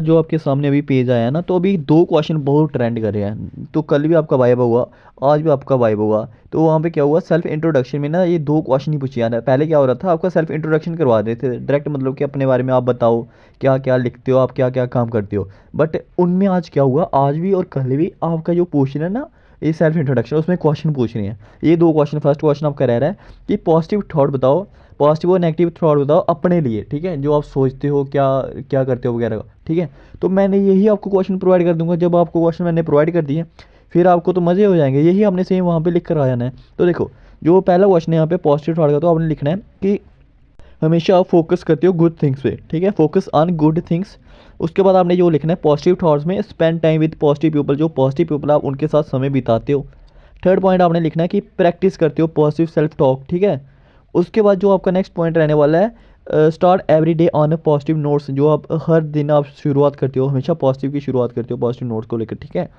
जो आपके सामने अभी पेज आया है ना, तो अभी दो क्वेश्चन बहुत ट्रेंड कर रहे हैं। तो कल भी आपका वाइवा हुआ, आज भी आपका वाइवा हुआ। तो वहाँ पे क्या हुआ, सेल्फ इंट्रोडक्शन में ना ये दो क्वेश्चन ही पूछे जा रहे हैं। पहले क्या हो रहा था, आपका सेल्फ इंट्रोडक्शन करवा रहे थे डायरेक्ट, मतलब कि अपने बारे में आप बताओ क्या क्या लिखते हो, आप क्या क्या काम करते हो। बट उनमें आज क्या हुआ, आज भी और कल भी आपका जो क्वेश्चन है ना, ये सेल्फ इंट्रोडक्शन, उसमें क्वेश्चन पूछ रहे हैं। ये दो क्वेश्चन, फर्स्ट क्वेश्चन आपका रह रहा है कि पॉजिटिव थॉट बताओ, पॉजिटिव और नेगेटिव थॉट बताओ अपने लिए, ठीक है, जो आप सोचते हो, क्या क्या करते हो वगैरह, ठीक है। तो मैंने यही आपको क्वेश्चन प्रोवाइड कर दूंगा। जब आपको क्वेश्चन मैंने प्रोवाइड कर दिए, फिर आपको तो मज़े हो जाएंगे। यही आपने सेम वहाँ पे लिख कर आ जाना है। तो देखो, जो पहला क्वेश्चन है यहाँ पे पॉजिटिव थॉट का, तो आपने लिखना है कि हमेशा आप फोकस करते हो गुड थिंग्स पे, ठीक है, फोकस ऑन गुड थिंग्स। उसके बाद आपने जो लिखना है पॉजिटिव थॉट्स में spend time with positive people, जो पॉजिटिव पीपल आप उनके साथ समय बिताते हो। थर्ड पॉइंट आपने लिखना है कि प्रैक्टिस करते हो पॉजिटिव सेल्फ टॉक, ठीक है। उसके बाद जो आपका नेक्स्ट पॉइंट रहने वाला है, start every day on a positive notes, जो आप हर दिन आप शुरुआत करते हो, हमेशा पॉजिटिव की शुरुआत करते हो पॉजिटिव नोट्स को लेकर, ठीक है।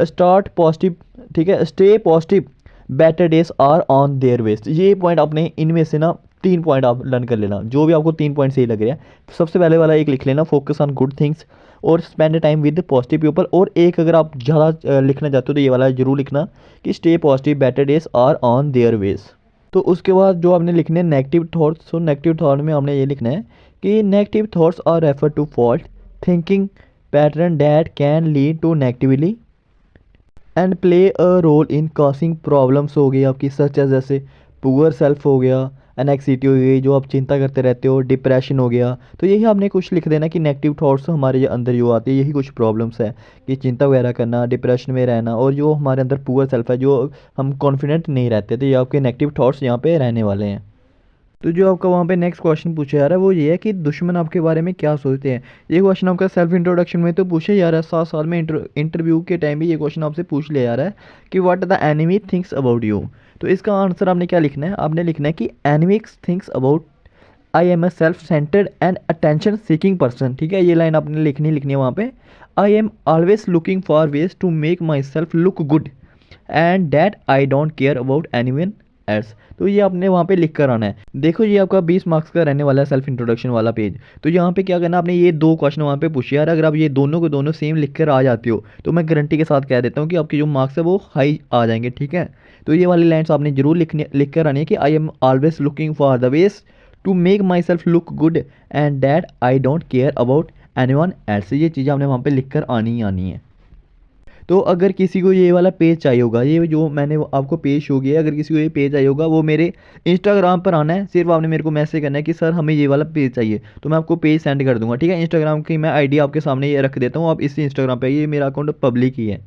स्टार्ट पॉजिटिव, ठीक है, stay positive, better days are on their west. ये पॉइंट आपने इनमें से ना 3 पॉइंट आप लर्न कर लेना, जो भी आपको 3 पॉइंट सही लग रहे हैं। सबसे पहले वाला एक लिख लेना, फोकस ऑन गुड थिंग्स और spend time with positive people. और एक अगर आप ज़्यादा लिखना चाहते हो तो ये वाला जरूर लिखना कि stay positive, better days are on their ways. तो उसके बाद जो आपने लिखने हैं नेगेटिव थॉट्स, तो नेगेटिव थॉट में आपने ये लिखना है कि negative thoughts are refer to fault thinking pattern that can lead to negatively and play a role in causing problems हो गई आपकी, सच है जैसे पुअर सेल्फ हो गया, एनएक्सिटी हो गई, जो आप चिंता करते रहते हो, डिप्रेशन हो गया। तो यही आपने कुछ लिख देना कि नेगेटिव थॉट्स हमारे अंदर जो आते हैं, यही कुछ प्रॉब्लम्स है कि चिंता वगैरह करना, डिप्रेशन में रहना, और जो हमारे अंदर पुअर सेल्फ है, जो हम कॉन्फिडेंट नहीं रहते, तो ये आपके नेगेटिव थॉट्स यहाँ पे रहने वाले हैं। तो जो आपका वहाँ पे नेक्स्ट क्वेश्चन पूछा जा रहा है वो ये है कि दुश्मन आपके बारे में क्या सोचते हैं। ये क्वेश्चन आपका सेल्फ इंट्रोडक्शन में तो पूछे जा रहा है, 7 साल में इंटरव्यू के टाइम भी ये क्वेश्चन आपसे पूछ लिया जा रहा है कि what the enemy thinks about you. तो इसका आंसर आपने क्या लिखना है, आपने लिखना है कि enemy thinks about I am a self centred and attention seeking person, ठीक है। ये लाइन आपने लिखनी है वहाँ पे, I am always looking for ways to make myself look good and that I don't care about anyone else. तो ये आपने वहाँ पे लिख कर आना है। देखो ये आपका 20 मार्क्स का रहने वाला है सेल्फ इंट्रोडक्शन वाला पेज। तो यहाँ पे क्या करना, आपने ये दो क्वेश्चन वहाँ पे पूछे यार, अगर आप ये दोनों को दोनों सेम लिख कर आ जाते हो तो मैं गारंटी के साथ कह देता हूँ कि आपके जो मार्क्स है वो हाई आ जाएंगे, ठीक है। तो ये वाली लाइन्स आपने जरूर लिख कर आनी है कि I am always looking for the ways to make myself look good and that I don't care about anyone else. ये चीज़ें आपने वहाँ पे लिख कर आनी ही आनी है। तो अगर किसी को ये वाला पेज चाहिए होगा, ये जो मैंने आपको पेज शो किया है, अगर किसी को ये पेज चाहिए होगा, वो मेरे इंस्टाग्राम पर आना है। सिर्फ आपने मेरे को मैसेज करना है कि सर हमें ये वाला पेज चाहिए, तो मैं आपको पेज सेंड कर दूंगा, ठीक है। इंस्टाग्राम की मैं आईडी आपके सामने ये रख देता हूँ, आप इसी इंस्टाग्राम पे, ये मेरा अकाउंट पब्लिक ही है।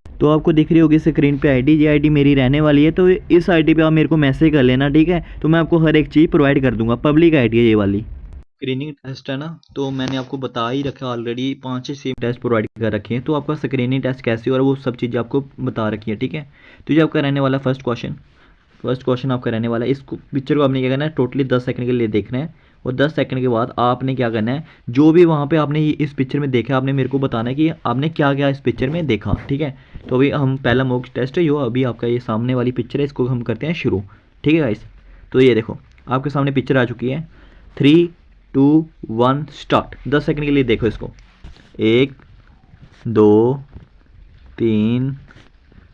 तो आपको दिख रही होगी स्क्रीन पे आईडी, ये आईडी मेरी रहने वाली है। तो इस आईडी पे आप मेरे को मैसेज कर लेना, ठीक है। तो मैं आपको हर एक चीज़ प्रोवाइड कर दूंगा, पब्लिक आईडी है ये वाली। स्क्रीनिंग टेस्ट है ना, तो मैंने आपको बता ही रखा ऑलरेडी, 5 से 6 टेस्ट प्रोवाइड कर रखे हैं। तो आपका स्क्रीनिंग टेस्ट कैसे हो रहा है वो सब चीज़ें आपको बता रखी है, ठीक है। तो ये आपका रहने वाला फर्स्ट क्वेश्चन आपका रहने वाला है। इस पिक्चर को आपने क्या करना है, टोटली 10 सेकंड के लिए देखना है, और 10 सेकंड के बाद आपने क्या करना है, जो भी वहाँ पे आपने इस पिक्चर में देखा, आपने मेरे को बताना है कि आपने क्या क्या इस पिक्चर में देखा, ठीक है। तो अभी हम पहला मॉक टेस्ट है, जो अभी आपका ये सामने वाली पिक्चर है, इसको हम करते हैं शुरू, ठीक है गाइस। तो ये देखो आपके सामने पिक्चर आ चुकी है। 3, 2, 1 स्टार्ट। 10 सेकंड के लिए देखो इसको। 1, 2, 3,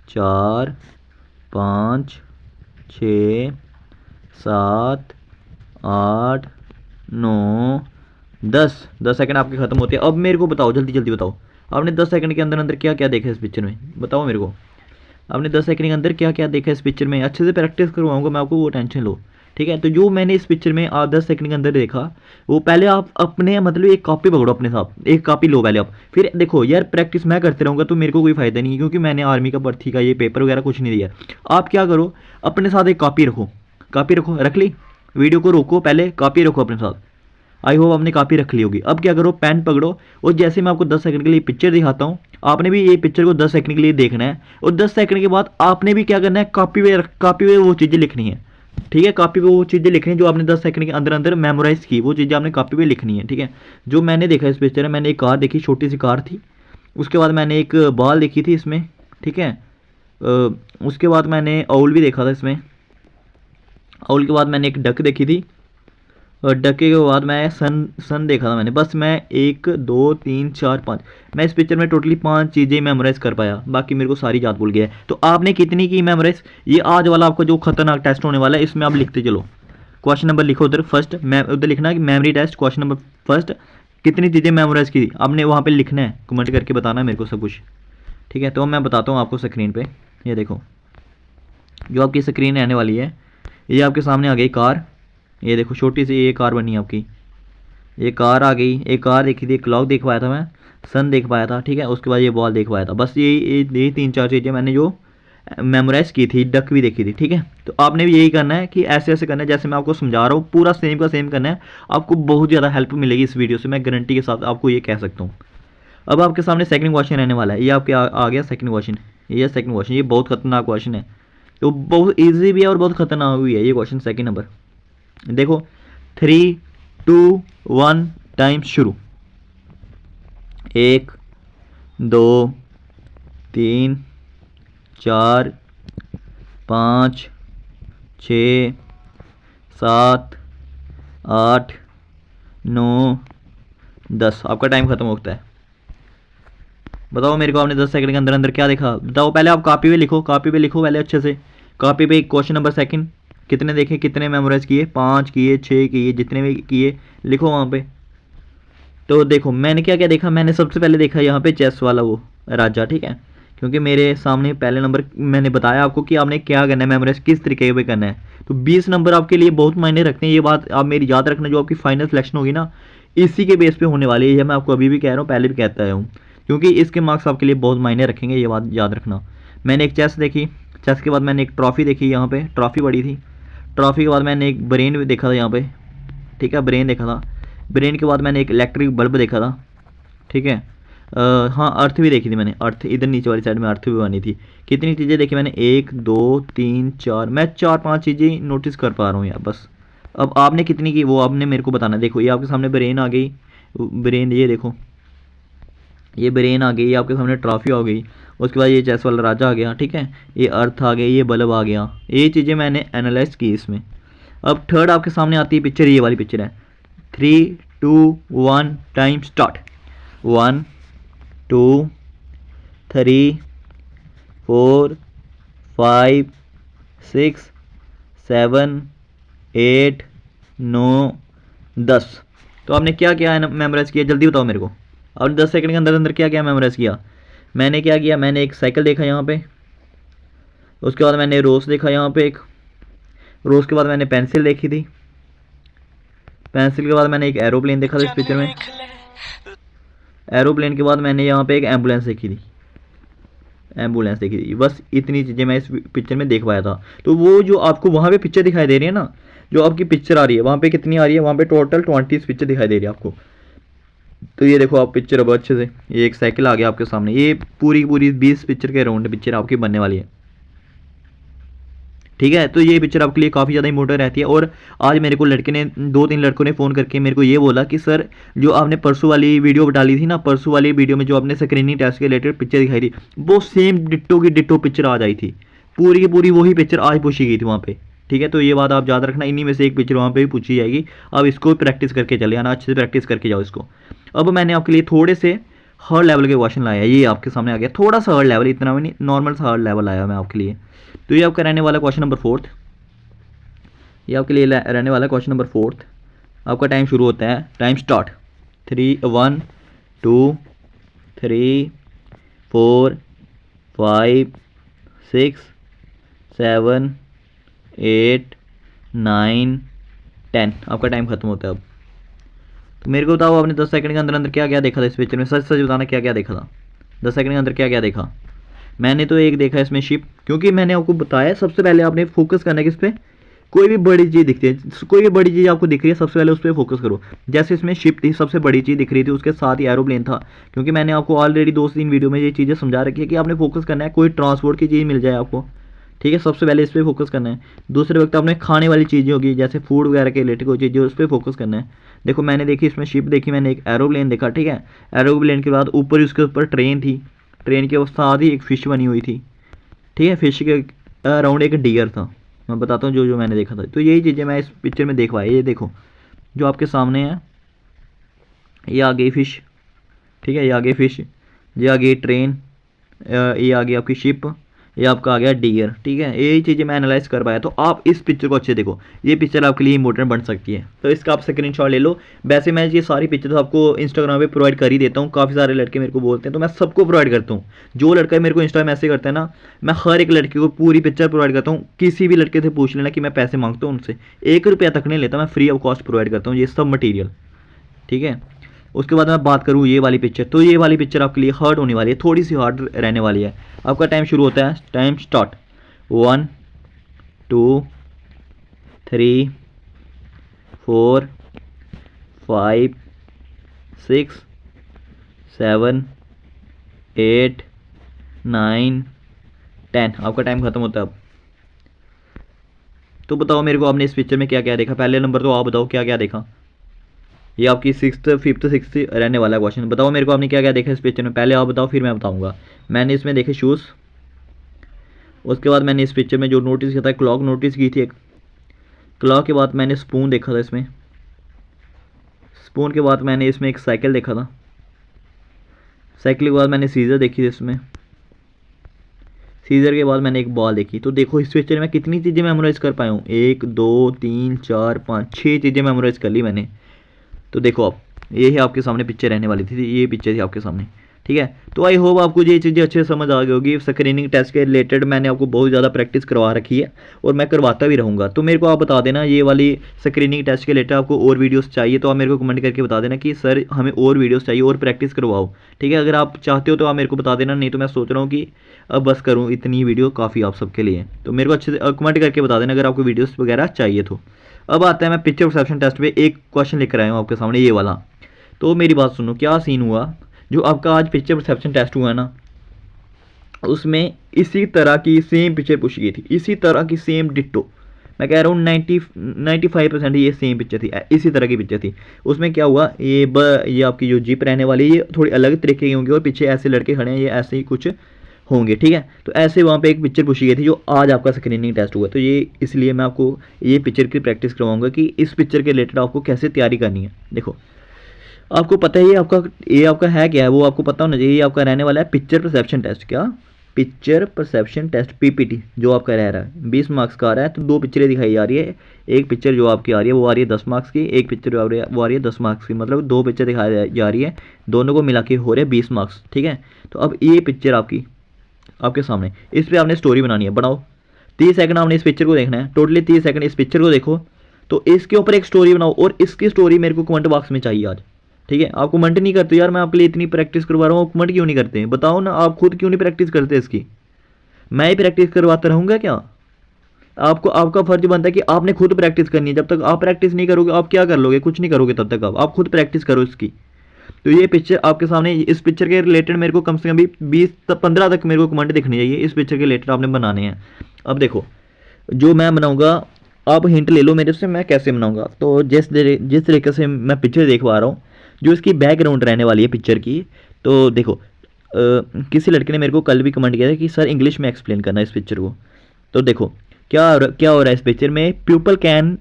4, 5, 6, 7, 8, 9, 10। 10 सेकंड आपके ख़त्म होते हैं। अब मेरे को बताओ, जल्दी जल्दी बताओ, आपने 10 सेकंड के अंदर अंदर क्या क्या देखा इस पिक्चर में, बताओ मेरे को। आपने 10 सेकंड के अंदर क्या क्या देखा इस पिक्चर में। अच्छे से प्रैक्टिस करवाऊंगा मैं आपको, वो टेंशन लो, ठीक है। तो जो मैंने इस पिक्चर में 10 सेकंड के अंदर देखा, वो पहले आप अपने मतलब एक कॉपी पकड़ो अपने साथ, एक कॉपी लो पहले आप, फिर देखो यार प्रैक्टिस मैं करते रहूँगा तो मेरे को कोई फ़ायदा नहीं है, क्योंकि मैंने आर्मी का भर्ती का ये पेपर वगैरह कुछ नहीं दिया। आप क्या करो, अपने साथ एक कॉपी रखो, कॉपी रखो, रख ली, वीडियो को रोको, पहले कॉपी रखो अपने साथ। आई होप आपने कॉपी रख ली होगी। अब क्या करो, पेन पकड़ो, और जैसे मैं आपको 10 सेकंड के लिए पिक्चर दिखाता हूँ, आपने भी ये पिक्चर को 10 सेकंड के लिए देखना है, और 10 सेकंड के बाद आपने भी क्या करना है, कॉपी पे वो चीज़ें लिखनी है, ठीक है। कॉपी पे वो चीज़ें लिखनी है जो आपने 10 सेकंड के अंदर अंदर मेमोराइज की, वो चीज़ें आपने कॉपी पे लिखनी है, ठीक है। जो मैंने देखा इस पिक्चर में, मैंने एक कार देखी, छोटी सी कार थी। उसके बाद मैंने एक बॉल देखी थी इसमें, ठीक है। उसके बाद मैंने आउल भी देखा था इसमें। आउल के बाद मैंने एक डक देखी थी। और डके के बाद मैं सन सन देखा था मैंने, बस मैं 1 2 3 4 5, मैं इस पिक्चर में टोटली 5 चीज़ें मेमोराइज़ कर पाया, बाकी मेरे को सारी याद भूल गया है। तो आपने कितनी की मेमोराइज़? ये आज वाला आपका जो खतरनाक टेस्ट होने वाला है इसमें आप लिखते चलो। क्वेश्चन नंबर लिखो उधर फर्स्ट, मैं उधर लिखना है कि memory test question number first, कितनी चीज़ें मेमोराइज़ की आपने वहाँ पे लिखना है, कमेंट करके बताना है मेरे को सब कुछ। ठीक है, तो मैं बताता हूँ आपको स्क्रीन पे। ये देखो जो आपकी स्क्रीन रहने वाली है, ये आपके सामने आ गई कार। ये देखो छोटी सी ये कार बनी है आपकी, ये कार आ गई। एक कार देखी थी, क्लॉक देख पाया था मैं, सन देख पाया था, ठीक है। उसके बाद ये बॉल देख पाया था। बस ये 3 4 चीज़ें मैंने जो मेमोराइज़ की थी। डक भी देखी थी, ठीक है। तो आपने भी यही करना है कि ऐसे ऐसे करना है जैसे मैं आपको समझा रहा हूँ, पूरा सेम का सेम करना है। आपको बहुत ज़्यादा हेल्प मिलेगी इस वीडियो से, मैं गारंटी के साथ आपको ये कह सकता हूँ। अब आपके सामने सेकंड क्वेश्चन रहने वाला है, ये आपके आ गया सेकंड क्वेश्चन। ये सेकंड क्वेश्चन, ये बहुत खतरनाक क्वेश्चन है, तो बहुत ईजी भी है और बहुत खतरनाक भी है ये क्वेश्चन। सेकंड नंबर देखो, 3 2 1 टाइम शुरू। 1 2 3 4 5 6 7 8 9 10, आपका टाइम खत्म होता है। बताओ मेरे को, आपने 10 सेकंड के अंदर अंदर क्या देखा बताओ। पहले आप कॉपी पे लिखो, कॉपी पे लिखो पहले अच्छे से। कॉपी पे क्वेश्चन नंबर सेकंड कितने देखे, कितने मेमोराइज किए, 5 किए, 6 किए, जितने भी किए लिखो वहाँ पे। तो देखो मैंने क्या क्या देखा। मैंने सबसे पहले देखा यहाँ पे चेस वाला वो राजा, ठीक है, क्योंकि मेरे सामने पहले नंबर मैंने बताया आपको कि आपने क्या करना है, मेमोराइज किस तरीके पे करना है। तो 20 नंबर आपके लिए बहुत मायने रखते हैं, ये बात आप मेरी याद रखना। जो आपकी फाइनल सिलेक्शन होगी ना, इसी के बेस पे होने वाली है। मैं आपको अभी भी कह रहा हूँ, पहले भी कहता आया हूँ, क्योंकि इसके मार्क्स आपके लिए बहुत मायने रखेंगे, ये बात याद रखना। मैंने एक चेस देखी, चेस के बाद मैंने एक ट्रॉफ़ी देखी, यहाँ पे ट्रॉफ़ी बड़ी थी। ट्रॉफ़ी के बाद मैंने एक ब्रेन देखा था यहाँ पे, ठीक है, ब्रेन देखा था। ब्रेन के बाद मैंने एक इलेक्ट्रिक बल्ब देखा था, ठीक है। हाँ, अर्थ भी देखी थी मैंने, अर्थ इधर नीचे वाली साइड में अर्थ भी बनी थी। कितनी चीज़ें देखी मैंने, 1 2 3 4, मैं 4 5 चीज़ें नोटिस कर पा रहा हूँ यार बस। अब आपने कितनी की वो आपने मेरे को बताना। देखो ये आपके सामने ब्रेन आ गई, ब्रेन ये देखो, ये ब्रेन आ गई, ये आपके सामने ट्रॉफी आ गई। उसके बाद ये चेस वाला राजा आ गया, ठीक है, ये अर्थ आ गया, ये बल्ब आ गया। ये चीज़ें मैंने एनालाइज की इसमें। अब थर्ड आपके सामने आती है पिक्चर, ये वाली पिक्चर है। 3 2 1 टाइम स्टार्ट। 1 2 3 4 5 6 7 8 9 10। तो आपने क्या क्या मेमोराइज़ किया, जल्दी बताओ मेरे को। और 10 सेकंड के अंदर अंदर क्या क्या मेमोराइज़ किया। मैंने क्या किया, मैंने एक साइकिल देखा यहाँ पे, उसके बाद मैंने रोज़ देखा यहाँ पे एक, रोज़ के बाद मैंने पेंसिल देखी थी, पेंसिल के बाद मैंने एक एरोप्लेन देखा था इस पिक्चर में, एरोप्लेन के बाद मैंने यहाँ पे एक एम्बुलेंस देखी थी, एम्बुलेंस देखी थी। बस इतनी चीज़ें मैं इस पिक्चर में देख पाया था। तो वो जो आपको वहाँ पे पिक्चर दिखाई दे रही है ना, जो आपकी पिक्चर आ रही है वहाँ पे कितनी आ रही है, वहाँ पे टोटल 20 पिक्चर दिखाई दे रही है आपको। तो ये देखो आप पिक्चर अब अच्छे से, ये एक साइकिल आ गया आपके सामने, ये पूरी पूरी 20 पिक्चर के राउंड पिक्चर आपकी बनने वाली है, ठीक है। तो ये पिक्चर आपके लिए काफ़ी ज़्यादा इंपॉर्टेंट रहती है। और आज मेरे को लड़के ने 2 3 लड़कों ने फ़ोन करके मेरे को ये बोला कि सर जो आपने परसों वाली वीडियो डाली थी ना, परसों वाली वीडियो में जो आपने स्क्रीनिंग टेस्ट के रिलेटेड पिक्चर दिखाई थी, वो सेम डिट्टो की डिट्टो पिक्चर आज आई थी, पूरी की पूरी वही पिक्चर आज पूछी गई थी वहाँ पे, ठीक है। तो ये बात आप याद रखना, इन्हीं में से एक पिक्चर वहाँ पे भी पूछी जाएगी। अब इसको प्रैक्टिस करके चले आना, अच्छे से प्रैक्टिस करके जाओ इसको। अब मैंने आपके लिए थोड़े से हर लेवल के क्वेश्चन लाया है, ये आपके सामने आ गया थोड़ा सा हर लेवल, इतना भी नहीं, नॉर्मल सा हर लेवल आया मैं आपके लिए। तो ये आपका रहने वाला क्वेश्चन नंबर 4, ये आपके लिए रहने वाला क्वेश्चन नंबर 4। आपका टाइम शुरू होता है, टाइम स्टार्ट। 1 2 3 4 5 6 7 8 9 10, आपका टाइम खत्म होता है अब। तो मेरे को बताओ आपने 10 सेकंड के अंदर अंदर क्या क्या देखा था इस पिक्चर में, सच सच बताना क्या क्या देखा था। 10 सेकंड के अंदर क्या क्या देखा। मैंने तो एक देखा इसमें शिप, क्योंकि मैंने आपको बताया सबसे पहले आपने फोकस करना है किस पे, कोई भी बड़ी चीज़ दिखती है, कोई भी बड़ी चीज़ आपको दिख रही है सबसे पहले उस पर फोकस करो। जैसे इसमें शिप थी, सबसे बड़ी चीज़ दिख रही थी, उसके साथ ही एरोप्लेन था, क्योंकि मैंने आपको ऑलरेडी 2 3 वीडियो में ये चीज़ें समझा रखी है कि आपने फोकस करना है कोई ट्रांसपोर्ट की चीज़ मिल जाए आपको, ठीक है, सबसे पहले इस पर फोकस करना है। दूसरे वक्त आपने खाने वाली चीज़ें होगी, जैसे फूड वगैरह के रिलेटेड कोई चीज़ें, उस पर फोकस करना है। देखो मैंने देखी इसमें शिप देखी, मैंने एक एरोप्लेन देखा, ठीक है। एरोप्लेन के बाद ऊपर उसके ऊपर ट्रेन थी, ट्रेन के साथ ही एक फ़िश बनी हुई थी, ठीक है, फिश के अराउंड एक डियर था। मैं बताता हूँ जो जो मैंने देखा था। तो यही चीज़ें मैं इस पिक्चर में देख पाया। ये देखो जो आपके सामने है, ये आ गई फिश, ठीक है, ये आ गई फिश, ये आ गई ट्रेन, ये आ गई आपकी शिप, ये आपका आ गया डियर, ठीक है। यही चीज़ें मैं एनालाइज कर पाया। तो आप इस पिक्चर को अच्छे देखो, ये पिक्चर आपके लिए इंपॉर्टेंट बन सकती है, तो इसका आप स्क्रीनशॉट ले लो। वैसे मैं ये सारी पिक्चर तो आपको इंस्टाग्राम पे प्रोवाइड कर ही देता हूँ, काफ़ी सारे लड़के मेरे को बोलते हैं, तो मैं सबको प्रोवाइड करता हूँ। जो लड़का मेरे को इंस्टा मैसेज करता है ना, मैं हर एक लड़के को पूरी पिक्चर प्रोवाइड करता हूँ। किसी भी लड़के से पूछ लेना कि मैं पैसे मांगता हूँ उनसे, 1 रुपया तक नहीं लेता, मैं फ्री ऑफ कॉस्ट प्रोवाइड करता हूँ ये सब मटीरियल, ठीक है। उसके बाद मैं बात करूँ ये वाली पिक्चर, तो ये वाली पिक्चर आपके लिए हार्ड होने वाली है, थोड़ी सी हार्ड रहने वाली है। आपका टाइम शुरू होता है, टाइम स्टार्ट, 1 2 3 4 5 6 7 8 9 10, आपका टाइम खत्म होता है अब। तो बताओ मेरे को आपने इस पिक्चर में क्या क्या देखा, पहले नंबर तो आप बताओ क्या क्या देखा। ये आपकी 6th 5th 6th रहने वाला क्वेश्चन, बताओ मेरे को आपने क्या क्या देखा इस पिक्चर में, पहले आप बताओ फिर मैं बताऊंगा। मैंने इसमें देखे शूज़, उसके बाद मैंने इस पिक्चर में जो नोटिस किया था, क्लॉक नोटिस की थी एक, क्लॉक के बाद मैंने स्पून देखा था इसमें, स्पून के बाद मैंने इसमें एक साइकिल देखा था, साइकिल के बाद मैंने सीज़र देखी थी इसमें, सीज़र के बाद मैंने एक बॉल देखी। तो देखो इस पिक्चर में कितनी चीज़ें मेमोराइज़ कर पाया हूँ, 1 2 3 4 5 6 चीज़ें मेमोराइज़ कर ली मैंने। तो देखो आप, यही आपके सामने पिक्चर रहने वाली थी, ये पिक्चर थी आपके सामने, ठीक है। तो आई होप आपको ये चीज़ें अच्छे से समझ आ गई होगी। स्क्रीनिंग टेस्ट के रिलेटेड मैंने आपको बहुत ज़्यादा प्रैक्टिस करवा रखी है और मैं करवाता भी रहूँगा। तो मेरे को आप बता देना ये वाली स्क्रीनिंग टेस्ट के रिलेटेड आपको और वीडियोस चाहिए, तो आप मेरे को कमेंट करके बता देना कि सर हमें और वीडियोस चाहिए और प्रैक्टिस करवाओ, ठीक है। अगर आप चाहते हो तो आप मेरे को बता देना, नहीं तो मैं सोच रहा हूँ कि अब बस करूँ, इतनी वीडियो काफ़ी आप सबके लिए। तो मेरे को अच्छे से कमेंट करके बता देना अगर आपको वीडियोस वगैरह चाहिए तो। अब आता है मैं पिक्चर परसेप्शन टेस्ट पे एक क्वेश्चन लेकर आया हूँ आपके सामने, ये वाला। तो मेरी बात सुनो, क्या सीन हुआ, जो आपका आज पिक्चर परसेप्शन टेस्ट हुआ है ना, उसमें इसी तरह की सेम पिक्चर पूछी गई थी, इसी तरह की सेम डिट्टो। मैं कह रहा हूँ 95% ये सेम पिक्चर थी, इसी तरह की पिक्चर थी। उसमें क्या हुआ, ये आपकी जो जीप रहने वाली है ये थोड़ी अलग तरीके की होंगी और पीछे ऐसे लड़के खड़े हैं, ये ऐसे ही कुछ होंगे, ठीक है। तो ऐसे वहाँ पे एक पिक्चर पूछी गई थी जो आज आपका स्क्रीनिंग टेस्ट हुआ। तो ये इसलिए मैं आपको ये पिक्चर की प्रैक्टिस करवाऊंगा कि इस पिक्चर के रिलेटेड आपको कैसे तैयारी करनी है। देखो आपको पता है ये आपका है क्या है, वो आपको पता होना चाहिए। ये आपका रहने वाला है पिक्चर परसेप्शन टेस्ट, क्या, पिक्चर परसेप्शन टेस्ट पीपीटी, जो आपका रह रहा है 20 मार्क्स का आ रहा है। तो 2 पिक्चरें दिखाई जा रही है, एक पिक्चर जो आपकी आ रही है वो आ रही है 10 मार्क्स की, एक पिक्चर जो वो आ रही है 10 मार्क्स की, मतलब 2 पिक्चर दिखाई जा रही है, दोनों को मिला के हो रहे हैं 20 मार्क्स, ठीक है। तो अब ये पिक्चर आपके सामने, इस पर आपने स्टोरी बनानी है, बनाओ। 30 सेकंड आपने इस पिक्चर को देखना है, टोटली 30 सेकंड इस पिक्चर को देखो, तो इसके ऊपर एक स्टोरी बनाओ और इसकी स्टोरी मेरे को कमेंट बॉक्स में चाहिए आज, ठीक है। आप कमेंट नहीं करते यार, मैं आपके लिए इतनी प्रैक्टिस करवा रहा हूँ, कमेंट क्यों नहीं करते, बताओ ना, आप खुद क्यों नहीं प्रैक्टिस करते इसकी, मैं ही प्रैक्टिस करवाता रहूँगा क्या। आपको आपका फर्ज बनता है कि आपने खुद प्रैक्टिस करनी है। जब तक आप प्रैक्टिस नहीं करोगे आप क्या कर लोगे, कुछ नहीं करोगे तब तक। आप खुद प्रैक्टिस करो इसकी। तो ये पिक्चर आपके सामने, इस पिक्चर के रिलेटेड मेरे को कम से कम भी 20-15 तक मेरे को कमेंट दिखने चाहिए, इस पिक्चर के रिलेटेड आपने बनाने हैं। अब देखो जो मैं बनाऊंगा, आप हिंट ले लो मेरे से मैं कैसे बनाऊंगा। तो जिस तरीके से मैं पिक्चर देख पा रहा हूँ, जो इसकी बैकग्राउंड रहने वाली है पिक्चर की, तो देखो किसी लड़के ने मेरे को कल भी कमेंट किया था कि सर इंग्लिश में एक्सप्लेन करना इस पिक्चर को। तो देखो क्या हो रहा है इस पिक्चर में, people can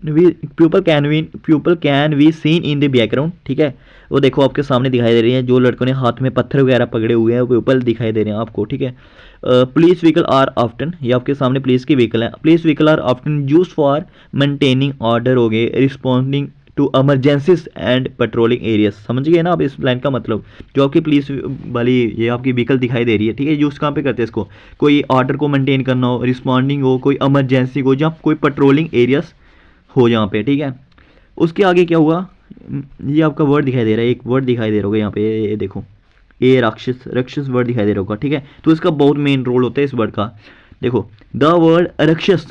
we seen in the background, ठीक है। वो देखो आपके सामने दिखाई दे रही है, जो लड़कों ने हाथ में पत्थर वगैरह पकड़े हुए हैं वो पीपल दिखाई दे रहे हैं आपको, ठीक है। पुलिस व्हीकल आर ऑफ्टन, ये आपके सामने पुलिस की व्हीकल है, police vehicle are often use for maintaining order हो गए, responding to emergencies and patrolling areas. समझ गए ना आप इस लाइन का मतलब, जो आपकी पुलिस वाली ये आपकी व्हीकल दिखाई दे रही है, ठीक है, यूज़ कहाँ पे करते हैं इसको, कोई ऑर्डर को मेंटेन करना हो, रिस्पॉन्डिंग हो, कोई एमरजेंसी हो, जहाँ कोई पेट्रोलिंग एरियाज हो जहाँ पे, ठीक है। उसके आगे क्या हुआ, ये आपका वर्ड दिखाई दे रहा है, एक वर्ड दिखाई दे रहा होगा यहाँ पे, ये देखो, ये राक्षस वर्ड दिखाई दे रहा होगा, ठीक है। तो इसका बहुत मेन रोल होता है इस वर्ड का। देखो the word rakshas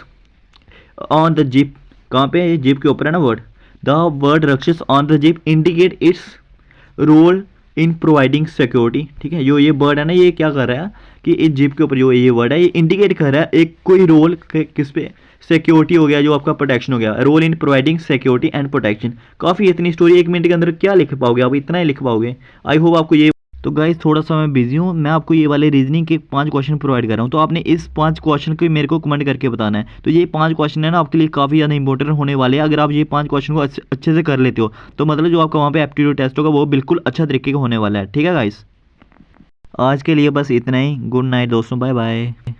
on the jeep, कहाँ पे, ये जीप के ऊपर है ना word, the word rakshas on the jeep indicate its role in providing security, ठीक है। जो ये वर्ड है ना, ये क्या कर रहा है कि इस जीप के ऊपर जो ये वर्ड है ये इंडिकेट कर रहा है एक कोई रोल किस पे, सिक्योरिटी हो गया, जो आपका प्रोटेक्शन हो गया, role in providing security and protection. काफ़ी इतनी स्टोरी 1 मिनट के अंदर क्या लिख पाओगे आप, इतना ही लिख पाओगे। आई होप आपको ये तो गाइस थोड़ा सा मैं बिजी हूँ, मैं आपको ये वाले रीजनिंग के 5 क्वेश्चन प्रोवाइड कर रहा हूँ, तो आपने इस 5 क्वेश्चन को मेरे को कमेंट करके बताना है। तो ये 5 क्वेश्चन है ना आपके लिए काफ़ी ज़्यादा इंपॉर्टेंट होने वाले हैं। अगर आप ये 5 क्वेश्चन को अच्छे से कर लेते हो तो मतलब जो आपका वहाँ पे एप्टीट्यूड टेस्ट होगा वो बिल्कुल अच्छा तरीके का होने वाला है। ठीक है गाइस, आज के लिए बस इतना ही। गुड नाइट दोस्तों, बाय बाय।